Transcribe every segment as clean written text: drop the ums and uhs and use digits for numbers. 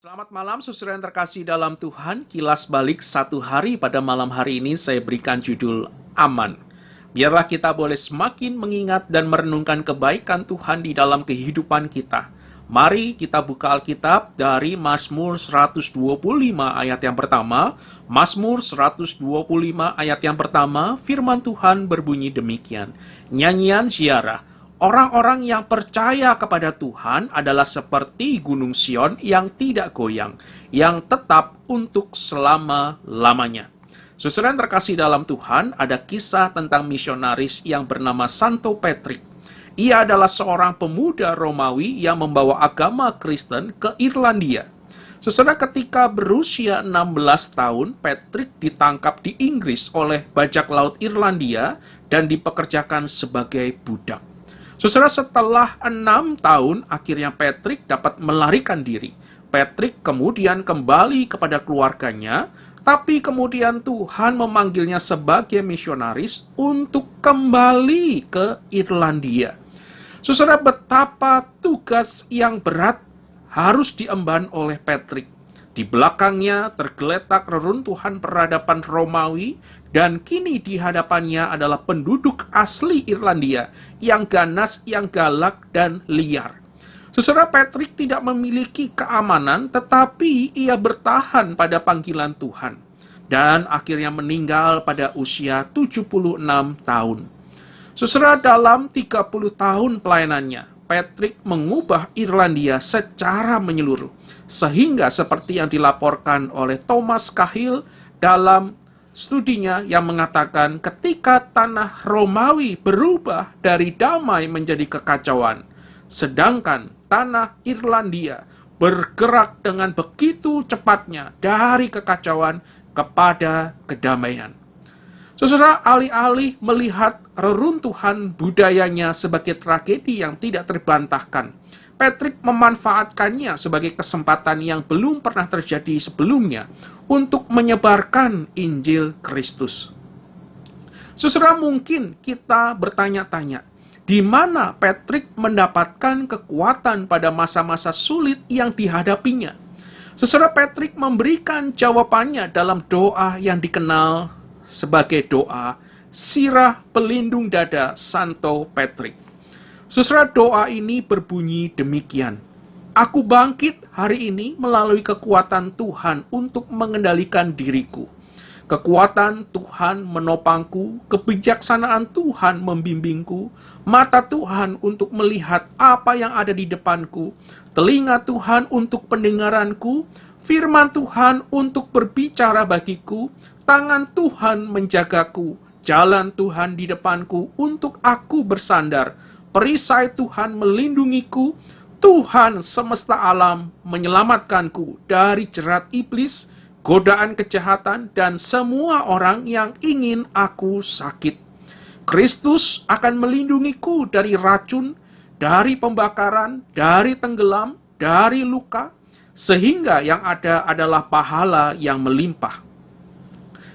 Selamat malam, saudara yang terkasih dalam Tuhan. Kilas balik satu hari pada malam hari ini saya berikan judul Aman. Biarlah kita boleh semakin mengingat dan merenungkan kebaikan Tuhan di dalam kehidupan kita. Mari kita buka Alkitab dari Mazmur 125 ayat yang pertama. Mazmur 125 ayat yang pertama, firman Tuhan berbunyi demikian. Nyanyian ziarah. Orang-orang yang percaya kepada Tuhan adalah seperti gunung Sion yang tidak goyang, yang tetap untuk selama-lamanya. Saudara yang terkasih dalam Tuhan, ada kisah tentang misionaris yang bernama Santo Patrick. Ia adalah seorang pemuda Romawi yang membawa agama Kristen ke Irlandia. Saudara, ketika berusia 16 tahun, Patrick ditangkap di Inggris oleh bajak laut Irlandia dan dipekerjakan sebagai budak. Saudara, setelah 6 tahun, akhirnya Patrick dapat melarikan diri. Patrick kemudian kembali kepada keluarganya, tapi kemudian Tuhan memanggilnya sebagai misionaris untuk kembali ke Irlandia. Saudara, betapa tugas yang berat harus diemban oleh Patrick. Di belakangnya tergeletak reruntuhan peradaban Romawi, dan kini di hadapannya adalah penduduk asli Irlandia yang ganas, yang galak, dan liar. Saudara, Patrick tidak memiliki keamanan, tetapi ia bertahan pada panggilan Tuhan. Dan akhirnya meninggal pada usia 76 tahun. Saudara, dalam 30 tahun pelayanannya, Patrick mengubah Irlandia secara menyeluruh, sehingga seperti yang dilaporkan oleh Thomas Cahill dalam studinya yang mengatakan ketika tanah Romawi berubah dari damai menjadi kekacauan, sedangkan tanah Irlandia bergerak dengan begitu cepatnya dari kekacauan kepada kedamaian. Saudara, alih-alih melihat reruntuhan budayanya sebagai tragedi yang tidak terbantahkan, Patrick memanfaatkannya sebagai kesempatan yang belum pernah terjadi sebelumnya untuk menyebarkan Injil Kristus. Saudara, mungkin kita bertanya-tanya, di mana Patrick mendapatkan kekuatan pada masa-masa sulit yang dihadapinya? Saudara, Patrick memberikan jawabannya dalam doa yang dikenal sebagai doa Sirah Pelindung Dada Santo Patrick. Saudara, doa ini berbunyi demikian. Aku bangkit hari ini melalui kekuatan Tuhan untuk mengendalikan diriku. Kekuatan Tuhan menopangku, kebijaksanaan Tuhan membimbingku, mata Tuhan untuk melihat apa yang ada di depanku, telinga Tuhan untuk pendengaranku, firman Tuhan untuk berbicara bagiku, tangan Tuhan menjagaku, jalan Tuhan di depanku untuk aku bersandar, perisai Tuhan melindungiku, Tuhan semesta alam menyelamatkanku dari jerat iblis, godaan kejahatan, dan semua orang yang ingin aku sakit. Kristus akan melindungiku dari racun, dari pembakaran, dari tenggelam, dari luka, sehingga yang ada adalah pahala yang melimpah.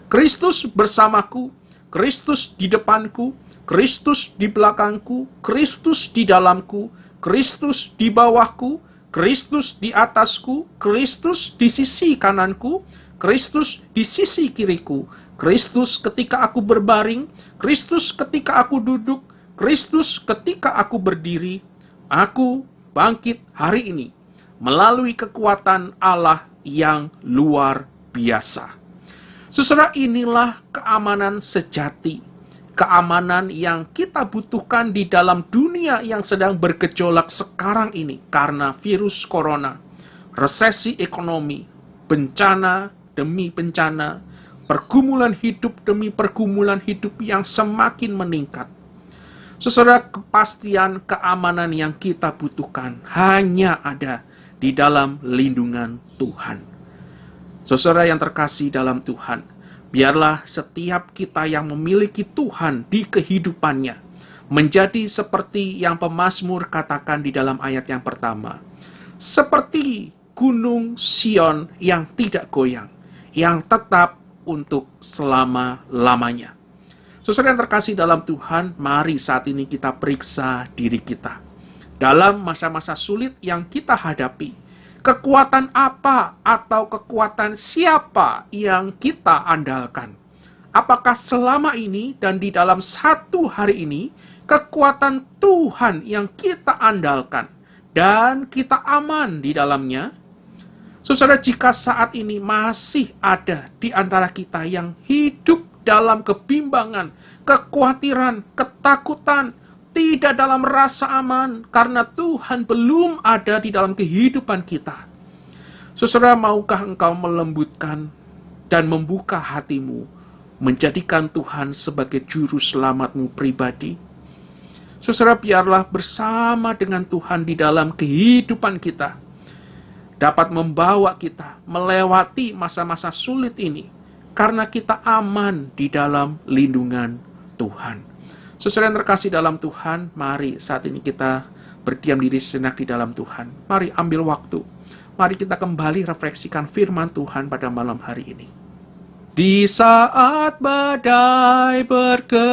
Kristus bersamaku, Kristus di depanku, Kristus di belakangku, Kristus di dalamku, Kristus di bawahku, Kristus di atasku, Kristus di sisi kananku, Kristus di sisi kiriku, Kristus ketika aku berbaring, Kristus ketika aku duduk, Kristus ketika aku berdiri. Aku bangkit hari ini melalui kekuatan Allah yang luar biasa. Saudara, inilah keamanan sejati, keamanan yang kita butuhkan di dalam dunia yang sedang bergejolak sekarang ini karena virus corona, resesi ekonomi, bencana demi bencana, pergumulan hidup demi pergumulan hidup yang semakin meningkat. Saudara, kepastian keamanan yang kita butuhkan hanya ada di dalam lindungan Tuhan. Saudara yang terkasih dalam Tuhan, biarlah setiap kita yang memiliki Tuhan di kehidupannya menjadi seperti yang pemazmur katakan di dalam ayat yang pertama. Seperti gunung Sion yang tidak goyang, yang tetap untuk selama-lamanya. Saudara yang terkasih dalam Tuhan, mari saat ini kita periksa diri kita. Dalam masa-masa sulit yang kita hadapi, Kekuatan apa atau kekuatan siapa yang kita andalkan? Apakah selama ini dan di dalam satu hari ini, kekuatan Tuhan yang kita andalkan dan kita aman di dalamnya? Saudara, jika saat ini masih ada di antara kita yang hidup dalam kebimbangan, kekhawatiran, ketakutan, tidak dalam rasa aman, karena Tuhan belum ada di dalam kehidupan kita. Saudara, maukah engkau melembutkan dan membuka hatimu, menjadikan Tuhan sebagai juru selamatmu pribadi? Saudara, biarlah bersama dengan Tuhan di dalam kehidupan kita, dapat membawa kita melewati masa-masa sulit ini, karena kita aman di dalam lindungan Tuhan. Saudara yang terkasih dalam Tuhan, mari saat ini kita berdiam diri sejenak di dalam Tuhan. Mari ambil waktu. Mari kita kembali refleksikan firman Tuhan pada malam hari ini. Di saat badai bergelora,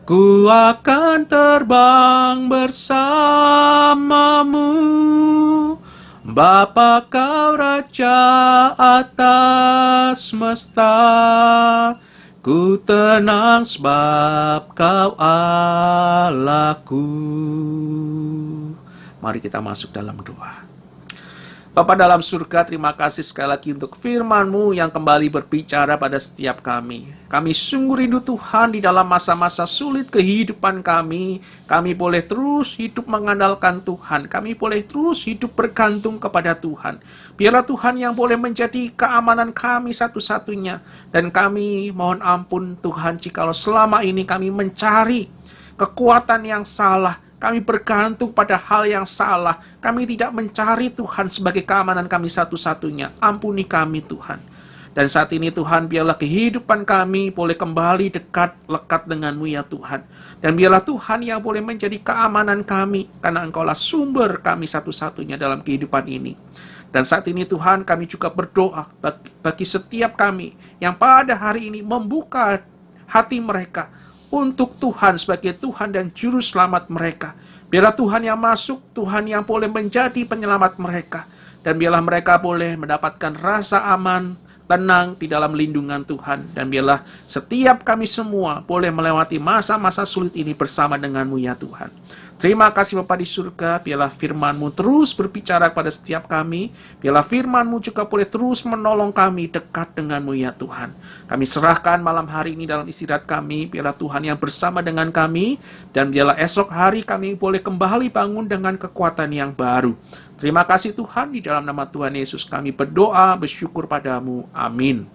ku akan terbang bersamamu. Bapa, kau Raja atas semesta, ku tenang sebab kau Allahku. Mari kita masuk dalam doa. Bapa dalam surga, terima kasih sekali lagi untuk firman-Mu yang kembali berbicara pada setiap kami. Kami sungguh rindu Tuhan di dalam masa-masa sulit kehidupan kami. Kami boleh terus hidup mengandalkan Tuhan. Kami boleh terus hidup bergantung kepada Tuhan. Biarlah Tuhan yang boleh menjadi keamanan kami satu-satunya. Dan kami mohon ampun Tuhan, jikalau selama ini kami mencari kekuatan yang salah, kami bergantung pada hal yang salah. Kami tidak mencari Tuhan sebagai keamanan kami satu-satunya. Ampuni kami Tuhan. Dan saat ini Tuhan, biarlah kehidupan kami boleh kembali dekat, lekat dengan-Mu ya Tuhan. Dan biarlah Tuhan yang boleh menjadi keamanan kami, karena Engkaulah sumber kami satu-satunya dalam kehidupan ini. Dan saat ini Tuhan, kami juga berdoa bagi setiap kami yang pada hari ini membuka hati mereka untuk Tuhan sebagai Tuhan dan Juru Selamat mereka. Biarlah Tuhan yang masuk, Tuhan yang boleh menjadi penyelamat mereka. Dan biarlah mereka boleh mendapatkan rasa aman, tenang di dalam lindungan Tuhan. Dan biarlah setiap kami semua boleh melewati masa-masa sulit ini bersama dengan-Mu ya Tuhan. Terima kasih Bapa di surga, biarlah firman-Mu terus berbicara pada setiap kami. Biarlah firman-Mu juga boleh terus menolong kami dekat dengan-Mu ya Tuhan. Kami serahkan malam hari ini dalam istirahat kami. Biarlah Tuhan yang bersama dengan kami. Dan biarlah esok hari kami boleh kembali bangun dengan kekuatan yang baru. Terima kasih Tuhan, di dalam nama Tuhan Yesus kami berdoa, bersyukur padamu. Amin.